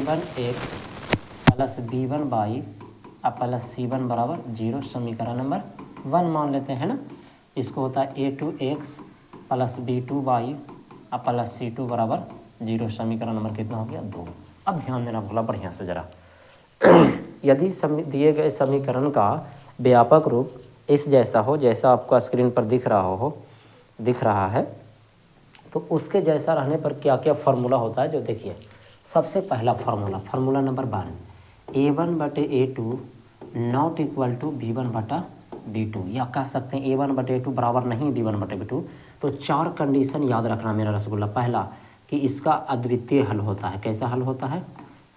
a1x plus b1y plus c1 बराबर 0 समीकरण number 1 मान लेते हैं ना। इसको होता है a2x plus b2y plus c2 बराबर 0 समीकरण नंबर कितना हो गया 2। अब ध्यान देना भोला बढ़िया से ज़रा यदि दिए गए समीकरण का व्यापक रूप इस जैसा हो जैसा आपको स्क्रीन पर दिख रहा है तो उसके जैसा रहने पर क्या क्या फार्मूला होता है जो देखिए। सबसे पहला formula number 1 a1/a2 not equal to b1/b2 या कह सकते हैं a1/a2 बराबर नहीं b1/b2। तो 4 कंडीशन याद रखना मेरा रसगुल्ला। पहला कि इसका अद्वितीय हल होता है। कैसा हल होता है?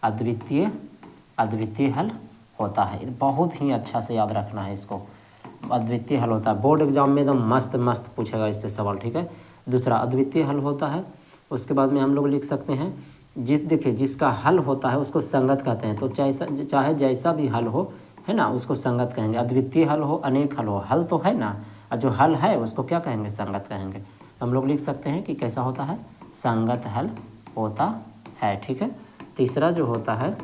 अद्वितीय हल होता है। बहुत ही अच्छा से याद रखना है इसको। अद्वितीय हल होता है, बोर्ड एग्जाम में एकदम मस्त पूछेगा इससे सवाल, ठीक है। दूसरा अद्वितीय हल होता है। उसके बाद में हम लोग लिख सकते हैं देखिए जिसका हल होता है उसको संगत कहते हैं। तो चाहे जैसा भी हल हो है ना उसको संगत कहेंगे। अद्वितीय हल हो अनेक हल हो, हल तो है ना, और जो हल है उसको क्या कहेंगे? संगत कहेंगे। हम लोग लिख सकते हैं कि कैसा होता है? संगत हल होता है, ठीक है। तीसरा जो होता है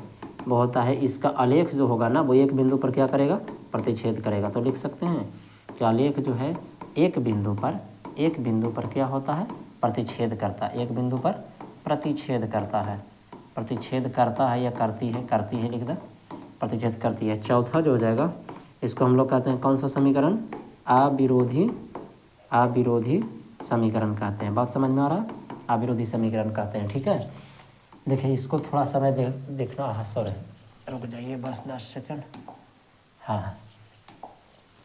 वो होता है इसका आलेख जो होगा ना वो एक बिंदु पर क्या करेगा? प्रतिच्छेद करेगा। तो लिख सकते हैं कि आलेख जो है एक बिंदु पर क्या होता है? प्रतिच्छेद करता है। एक बिंदु पर प्रतिच्छेद करता है। प्रतिच्छेद करता है या करती है लिख दो, प्रतिच्छेद करती है। चौथा जो हो जाएगा इसको हम लोग कहते हैं कौन सा समीकरण? अविरोधी समीकरण कहते हैं। बात समझ में आ रहा है? अविरोधी समीकरण कहते हैं, ठीक है। देखिए इसको थोड़ा समय देखना। हाँ सॉरी, रुक जाइए बस 10 सेकंड। हाँ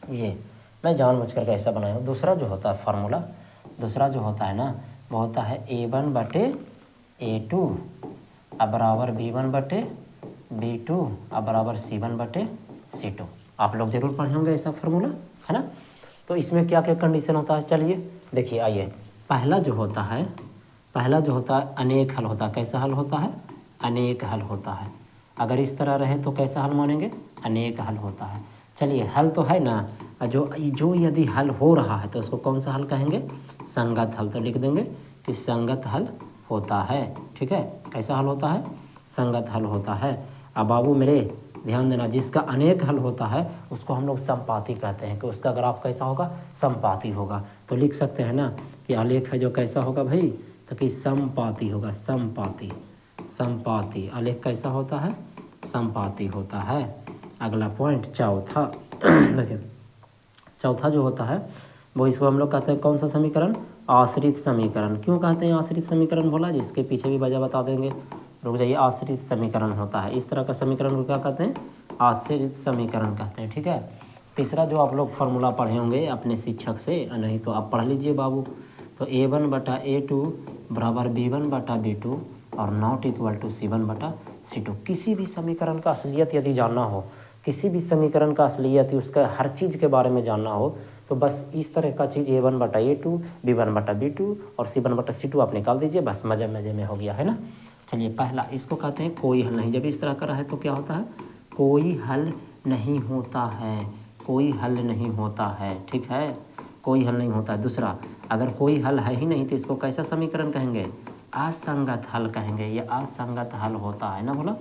ये मैं जानबूझकर कैसा बनाया हूँ। दूसरा जो होता है फार्मूला, दूसरा जो होता है ना वो होता है a1/a2 बराबर b1/b2 बराबर c1/c2। आप लोग जरूर पढ़े होंगे ऐसा फार्मूला, है ना। तो इसमें क्या क्या कंडीशन होता है चलिए देखिए आइए। पहला जो होता है अनेक हल होता है। कैसा हल होता है? अनेक हल होता है। अगर इस तरह रहे तो कैसा हल मानेंगे? अनेक हल होता है। चलिए हल तो है ना, जो यदि हल हो रहा है तो उसको कौन सा हल कहेंगे? संगत हल। तो लिख देंगे कि संगत हल होता है, ठीक है। कैसा हल होता है? संगत हल होता है। अब बाबू मेरे ध्यान देना, जिसका अनेक हल होता है उसको हम लोग संपाती कहते हैं कि उसका ग्राफ कैसा होगा? संपाती होगा। तो लिख सकते हैं ना कि आलेख है जो कैसा होगा भाई? तो कि संपाती होगा। संपाती आलेख कैसा होता है? संपाती होता है। अगला पॉइंट चौथा देखिए चौथा जो होता है वो इसको हम लोग कहते हैं कौन सा समीकरण? आश्रित समीकरण। क्यों कहते हैं आश्रित समीकरण बोला? जिसके पीछे भी वजह बता देंगे, रुक जाइए। आश्रित समीकरण होता है, इस तरह का समीकरण को क्या कहते हैं? आश्रित समीकरण कहते हैं, ठीक है। तीसरा जो आप लोग फार्मूला पढ़े होंगे अपने शिक्षक से, नहीं तो आप पढ़ लीजिए बाबू। तो a1/a2 बराबर b1/b2 और नॉट इक्वल टू c1/c2। किसी भी समीकरण का असलियत यदि जानना हो, किसी भी समीकरण का असलियत उसका हर चीज़ के बारे में जानना हो तो बस इस तरह का चीज़ a1/a2 b1/b2 और c1/c2 आप निकाल दीजिए, बस मजे में हो गया, है ना। चलिए पहला इसको कहते हैं कोई हल नहीं। जब इस तरह का रहे तो क्या होता है? कोई हल नहीं होता है। कोई हल नहीं होता है, ठीक है। कोई हल नहीं होता है। दूसरा अगर कोई हल है ही नहीं तो इसको कैसा समीकरण कहेंगे? असंगत हल कहेंगे। ये असंगत हल होता है ना, बोला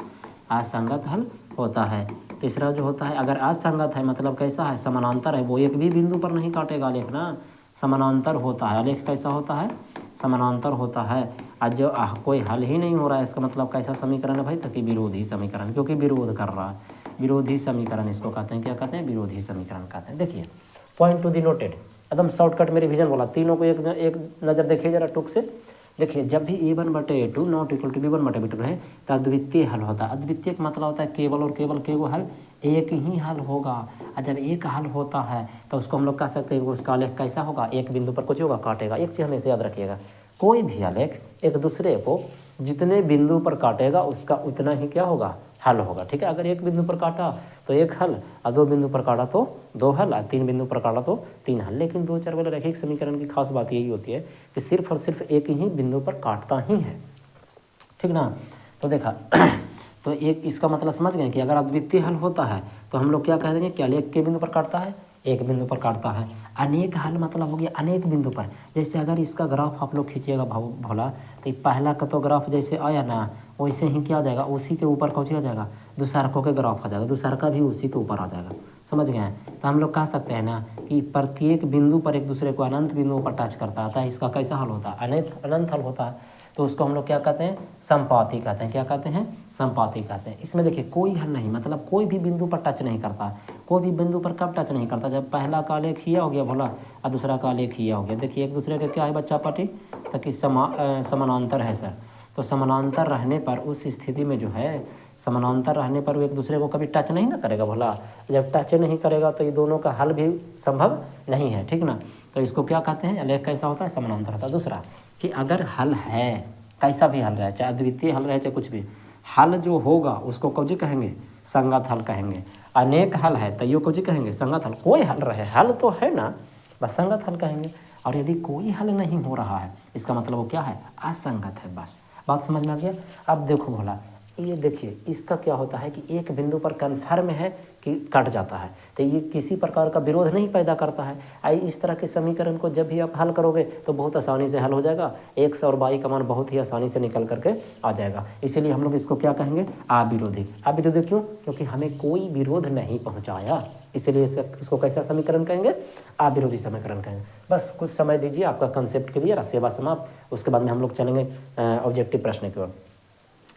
असंगत हल होता है। तीसरा जो होता है अगर असंगत है मतलब कैसा है? समानांतर है, वो एक भी बिंदु पर नहीं काटेगा आलेख ना, समानांतर होता है। आलेख कैसा होता है? समानांतर होता है। आज जो कोई हल ही नहीं हो रहा है इसका मतलब कैसा समीकरण है भाई? तो कि विरोधी समीकरण, क्योंकि विरोध कर रहा है। विरोधी समीकरण इसको कहते हैं। क्या कहते हैं? विरोधी समीकरण कहते हैं। देखिए पॉइंट टू दी नोटेड, एकदम शॉर्टकट में रिवीजन बोला। तीनों को एक नज़र देखिए जरा टुक से। देखिए जब भी a1/a2 not equal to b1/b2 रहे तो अद्वितीय हल होता है। अद्वितीय का मतलब होता है केवल और केवल के वो हल एक ही हल होगा। और जब एक हल होता है तो उसको हम लोग कह सकते हैं उसका आलेख कैसा होगा? एक बिंदु पर कुछ होगा, काटेगा। एक चीज़ हमेशा याद रखिएगा, कोई भी आलेख एक दूसरे को जितने बिंदु पर काटेगा उसका उतना ही क्या होगा? हल होगा, ठीक है। अगर एक बिंदु पर काटा तो एक हल, और 2 बिंदु पर काटा तो 2 हल, और 3 बिंदु पर काटा तो 3 हल। लेकिन 2 चर वाले रैखिक समीकरण की खास बात यही होती है कि सिर्फ और सिर्फ एक ही बिंदु पर काटता ही है, ठीक ना। तो देखा तो एक इसका मतलब समझ गए कि अगर अद्वितीय हल होता है तो हम लोग क्या कह देंगे? क्या एक के बिंदु पर काटता है? एक बिंदु पर काटता है। अनेक हल मतलब हो गया अनेक बिंदु पर। जैसे अगर इसका ग्राफ आप लोग खींचिएगा भोला, तो पहला का तो ग्राफ जैसे आया ना वैसे ही क्या हो जाएगा, उसी के ऊपर कौन हो जाएगा, दूसरकों के ग्राफ आ जाएगा, दूसरका भी उसी के ऊपर आ जाएगा। समझ गए हैं। तो हम लोग कह सकते हैं ना कि प्रत्येक बिंदु पर एक दूसरे को अनंत बिंदुओं पर टच करता है, इसका कैसा हल होता है, अनंत हल होता है। तो उसको हम लोग क्या कहते हैं, समपाती कहते हैं। क्या कहते हैं, समपाती कहते हैं। इसमें देखिए कोई हल नहीं, मतलब कोई भी बिंदु पर टच नहीं करता। कोई भी बिंदु पर कब टच नहीं करता, जब पहला का आलेख ये हो गया भोला और दूसरा का आलेख ये हो गया। देखिए एक दूसरे के क्या है बच्चा पार्टी, ताकि समानांतर है सर। तो समानांतर रहने पर उस स्थिति में जो है, समानांतर रहने पर वो एक दूसरे को कभी टच नहीं ना करेगा भोला। जब टच नहीं करेगा तो ये दोनों का हल भी संभव नहीं है, ठीक ना। तो इसको क्या कहते हैं, आलेख कैसा होता है, समानांतर होता है। दूसरा कि अगर हल है, कैसा भी हल रहे, चाहे अद्वितीय हल रहे चाहे कुछ भी, हल जो होगा उसको कौजी कहेंगे, संगत हल कहेंगे। अनेक हल है तो यो कौजी कहेंगे, संगत हल। कोई हल रहे, हल तो है ना, बस संगत हल कहेंगे। और यदि कोई हल नहीं हो रहा है, इसका मतलब वो क्या है, असंगत है। बस बात समझ में आ गया। अब देखो भोला, ये देखिए इसका क्या होता है कि एक बिंदु पर कन्फर्म है कि कट जाता है, तो ये किसी प्रकार का विरोध नहीं पैदा करता है। इस तरह के समीकरण को जब भी आप हल करोगे तो बहुत आसानी से हल हो जाएगा। x और y का मान बहुत ही आसानी से निकल करके आ जाएगा। इसीलिए हम लोग इसको क्या कहेंगे, अविरोधी। अविरोधी क्यों, क्योंकि हमें कोई विरोध नहीं पहुँचाया, इसीलिए इसको कैसा समीकरण कहेंगे, अविरोधी समीकरण कहेंगे। बस कुछ समय दीजिए, आपका कंसेप्ट क्लियर, सेवा समाप्त। उसके बाद में हम लोग चलेंगे ऑब्जेक्टिव प्रश्न की ओर।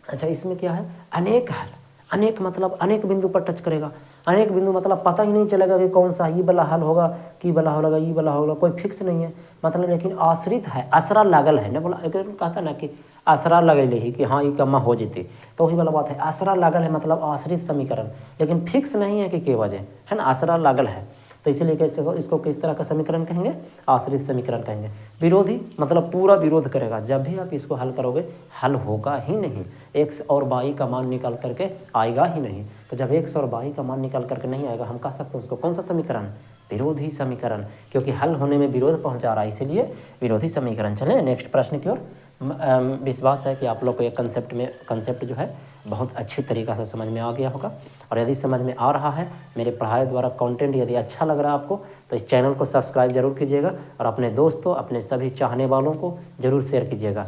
अच्छा, इसमें क्या है, अनेक हल। अनेक मतलब अनेक बिंदु पर टच करेगा। अनेक बिंदु मतलब पता ही नहीं चलेगा कि कौन सा ये वाला हल होगा, कि वाला होगा, ये वाला होगा, कोई फिक्स नहीं है। मतलब लेकिन आश्रित है, असरा लागल है ना, बोला एक कहता ना कि आसरा लगेले ही कि हाँ ये कम्मा हो जेते, तो वही वाला बात है। आसरा लागल है मतलब आश्रित समीकरण, लेकिन फिक्स नहीं है कि के वजह है ना, आसरा लागल है। तो इसीलिए कैसे इसको किस तरह का समीकरण कहेंगे, आश्रित समीकरण कहेंगे। विरोधी मतलब पूरा विरोध करेगा, जब भी आप इसको हल करोगे हल होगा ही नहीं, x और y का मान निकाल करके आएगा ही नहीं। तो जब x और y का मान निकाल करके नहीं आएगा, हम कह सकते हैं उसको कौन सा समीकरण, विरोधी समीकरण, क्योंकि हल होने में विरोध पहुंचा रहा है, इसीलिए विरोधी समीकरण। चलें नेक्स्ट प्रश्न की ओर। विश्वास है कि आप लोग को ये कंसेप्ट जो है बहुत अच्छी तरीक़ा से समझ में आ गया होगा। और यदि समझ में आ रहा है, मेरे पढ़ाई द्वारा कंटेंट यदि अच्छा लग रहा है आपको, तो इस चैनल को सब्सक्राइब जरूर कीजिएगा और अपने दोस्तों, अपने सभी चाहने वालों को ज़रूर शेयर कीजिएगा।